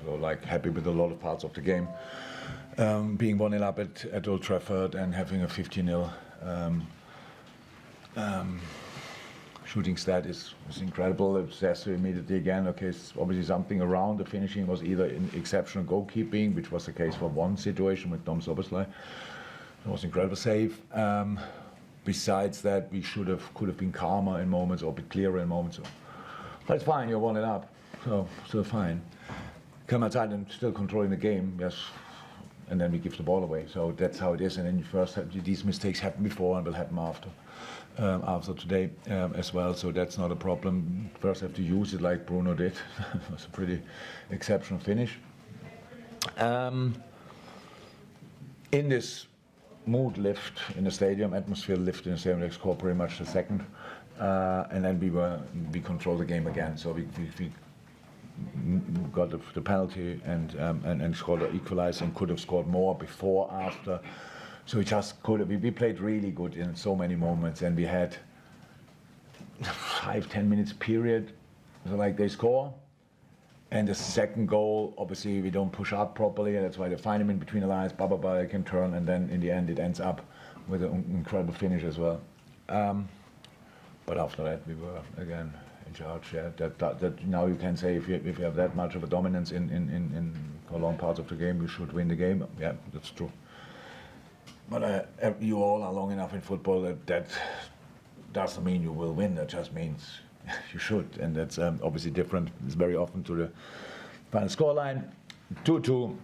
so like happy with a lot of parts of the game. Being 1-0 up at Old Trafford and having a 50-0 shooting stat is incredible. It says to immediately again, okay, it's obviously something around. The finishing was either in exceptional goalkeeping, which was the case for one situation with Dom Soboslai. It was incredible save. Besides that, we could have been calmer in moments or a bit clearer in moments. But it's fine, you're 1-0 up, so still fine. Come outside and still controlling the game, yes. And then we give the ball away. So that's how it is. And then you first have these mistakes happen before and will happen after today as well. So that's not a problem. First have to use it like Bruno did. It was a pretty exceptional finish. In this mood lift in the stadium, atmosphere lift in the stadium, they scored pretty much the second. And then we controlled the game again. So we got the penalty and scored an equalizer and could have scored more before, after. So we just could have. We played really good in so many moments, and we had 5-10 minutes period. So like they score, and the second goal, obviously we don't push up properly, and that's why they find him in between the lines. They can turn, and then in the end it ends up with an incredible finish as well. But after that we were again in charge. Yeah, that now you can say if you have that much of a dominance in a long parts of the game, you should win the game. Yeah, that's true. But you all are long enough in football that doesn't mean you will win. That just means you should, and that's obviously different. It's very often to the final scoreline, 2-2.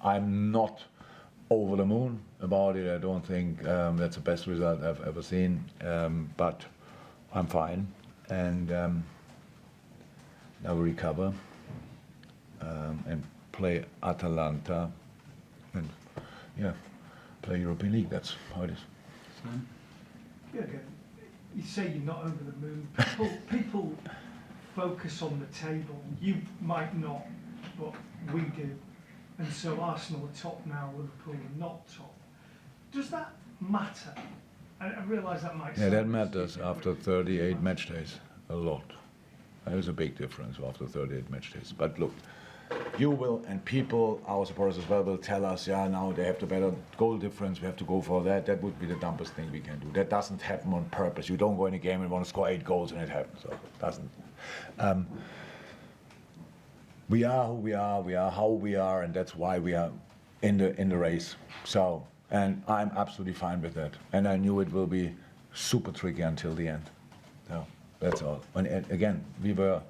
I'm not over the moon about it. I don't think that's the best result I've ever seen, but I'm fine, and now we recover and play Atalanta, and play European League. That's how it is. Yeah, okay. You say you're not over the moon. People focus on the table. You might not, but we do. And so Arsenal are top now, Liverpool are not top. Does that matter? I realise that might. Yeah, that matters after 38 match days a lot. There's a big difference after 38 match days. But look, you will, and people, our supporters as well, will tell us, yeah, now they have the better goal difference, we have to go for that. That would be the dumbest thing we can do. That doesn't happen on purpose. You don't go in a game and want to score 8 goals and it happens. So it doesn't. We are who we are how we are, and that's why we are in the race. So, and I'm absolutely fine with that. And I knew it will be super tricky until the end. So that's all. And again, we were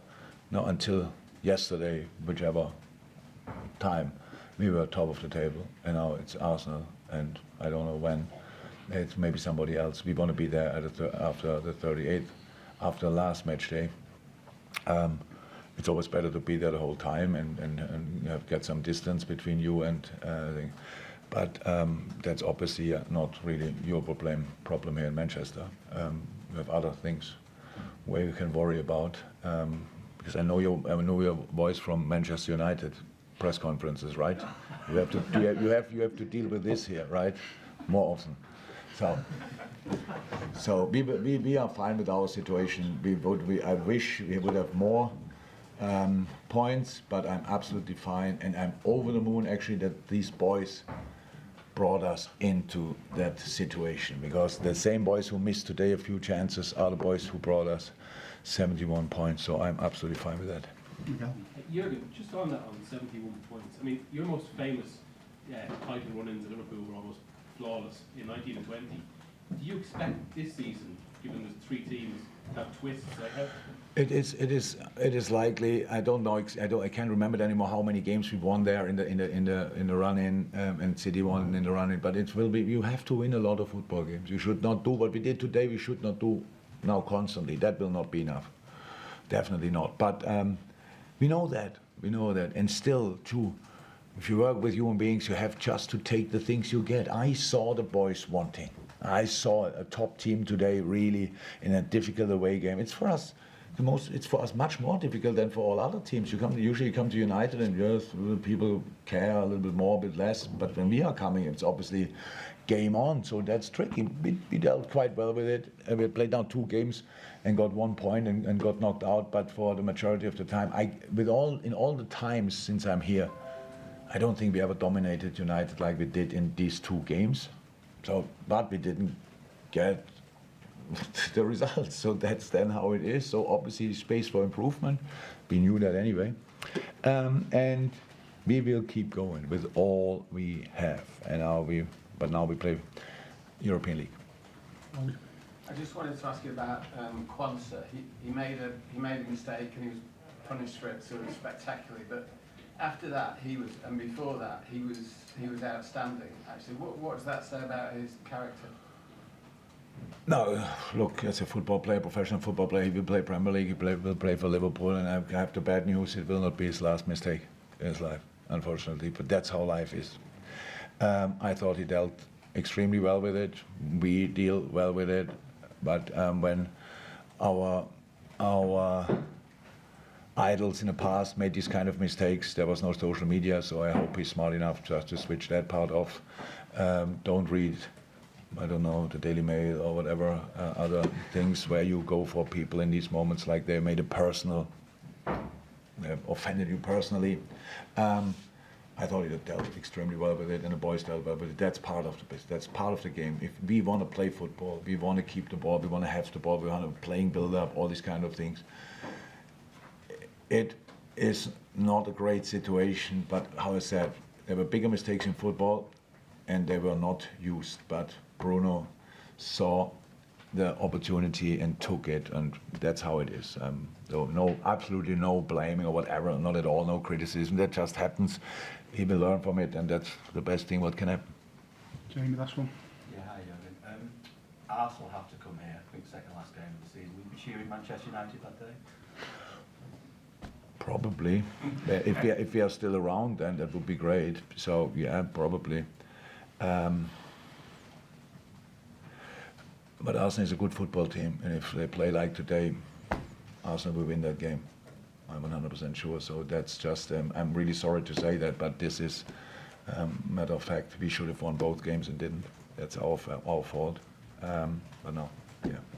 not until yesterday, whichever time, we were top of the table, and now it's Arsenal, and I don't know when. It's maybe somebody else. We want to be there after the 38th, after the last match day. It's always better to be there the whole time and get some distance between you and thing. But that's obviously not really your problem here in Manchester. You have other things where you can worry about. Because I know your voice from Manchester United press conferences, right? You have to deal with this here, right? More often. So we are fine with our situation. I wish we would have more points, but I'm absolutely fine, and I'm over the moon actually that these boys brought us into that situation, because the same boys who missed today a few chances are the boys who brought us 71 points, so I'm absolutely fine with that. Jürgen, just on that, on 71 points, I mean, your most famous title run-ins at Liverpool were almost flawless in 19 and 20. Do you expect this season, given there's 3 teams, to have twists? It is likely. I don't know. I can't remember anymore how many games we won there in the run-in, and City won in the run-in. But it will be. You have to win a lot of football games. You should not do what we did today. We should not do now constantly. That will not be enough. Definitely not. But we know that. And still, too, if you work with human beings, you have just to take the things you get. I saw the boys wanting. I saw a top team today really in a difficult away game. It's for us it's for us much more difficult than for all other teams. Usually you come to United and yes, people care a little bit more, a bit less. But when we are coming, it's obviously game on. So that's tricky. We dealt quite well with it. We played now 2 games and got 1 point and got knocked out. But for the majority of the time, in all the times since I'm here, I don't think we ever dominated United like we did in these 2 games. So, but we didn't get the results. So that's then how it is. So obviously space for improvement. We knew that anyway. And we will keep going with all we have. And now we play European League. I just wanted to ask you about Quansah. He made a mistake and he was punished for it sort of spectacularly. But after that, and before that, he was outstanding. Actually, what does that say about his character? No, look, as a football player, professional football player, he will play Premier League, will play for Liverpool, and I have the bad news, it will not be his last mistake in his life, unfortunately, but that's how life is. I thought he dealt extremely well with it, we deal well with it, but when our idols in the past made these kind of mistakes, there was no social media, so I hope he's smart enough just to switch that part off. Don't read, I don't know, the Daily Mail or whatever, other things where you go for people in these moments like they made it personal, they offended you personally. I thought he dealt extremely well with it and the boys dealt well with it. That's part of the business, that's part of the game. If we want to play football, we want to keep the ball, we want to have the ball, we want to playing build up, all these kind of things. It is not a great situation, but how I said, there were bigger mistakes in football and they were not used, but Bruno saw the opportunity and took it, and that's how it is. So absolutely no blaming or whatever, not at all, no criticism. That just happens. He will learn from it, and that's the best thing what can happen. Jamie, last one. Yeah, hi Jürgen. Arsenal have to come here. I think second last game of the season. Will you be cheering Manchester United that day? Probably. If we are still around, then that would be great. So yeah, probably. But Arsenal is a good football team, and if they play like today, Arsenal will win that game. I'm 100% sure. So that's just, I'm really sorry to say that, but this is matter of fact. We should have won both games and didn't. That's our fault. But no, yeah.